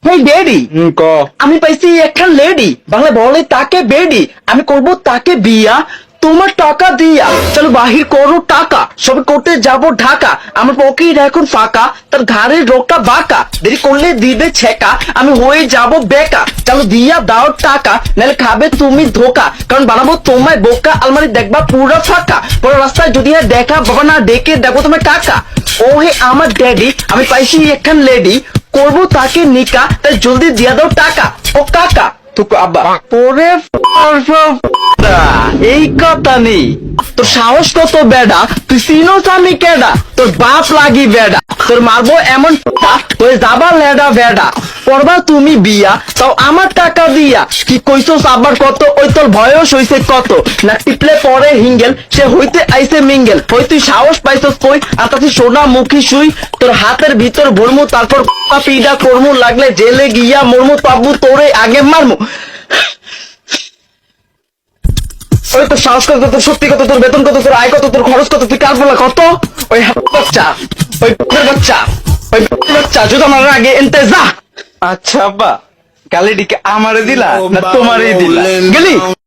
হেই daddy, ক আমি পাইছি একখান লেডি, বাংলা বলে তাকে বেডি, আমি করব তাকে বিয়া তোমার টাকা দিয়া। চলো বাহির করো টাকা, সবে করতে যাব ঢাকা, আমার পকেট এখন ফাঁকা, তার ঘাড়ের রোগটা বাঁকা, দেরি করলে দিবে ছেকা, আমি হয়ে যাব বেকা। চলো দিয়া দাও টাকা, নাহলে খাবে তুমি ধোকা, কারণ বানাবো তোমায় বোকা, আলমারি দেখবা পুরো ফাঁকা, পরে রাস্তায় যদি আর দেখা বাবা না ডেকে দেখো তোমার কাকা। ও হে আমার ড্যাডি, আমি পাইছি একখান লেডি, করবো তাকে নিকা, তাই জলদি দিয়া দাও টাকা। ও কাকা তুকু আব্বা পরে এই কথা নেই, তোর সাহস কত বেডা, তুই চিনোস আমি কেডা, তোর বাপ লাগি বেডা, তোর মারবো এমন তোর যাবা লেডা বেডা, পড়বা তুমি বিয়া তাও আমার টাকা দিয়া। কি কইছস আবার কত, ওই তোর বয়স হইছে কত, না টিপলে পরে হিঙ্গেল, সে হইতে আইছে মিঙ্গেল, হই তুই সাহস পাইছস কই, আর তাতে সোনা মুখী শুই, তোর হাতের ভিতর ভরমু, তারপর পিডা করমু, লাগলে জেলে গিয়া মরমু, পাবু তোরে আগে মারমু। ওই তোর সাহস কত, তোর শক্তি কত, তোর বেতন কত, তোর আয় কত, তোর খরচ কত, তুই কার বলা কত, ওই বাচ্চা, ওই বাচ্চা, ওই বাচ্চা যদি আমার আগে এনতে যা। আচ্ছা আব্বা গালিটিকে আমারে দিলা না তোমারই দিলা গেলি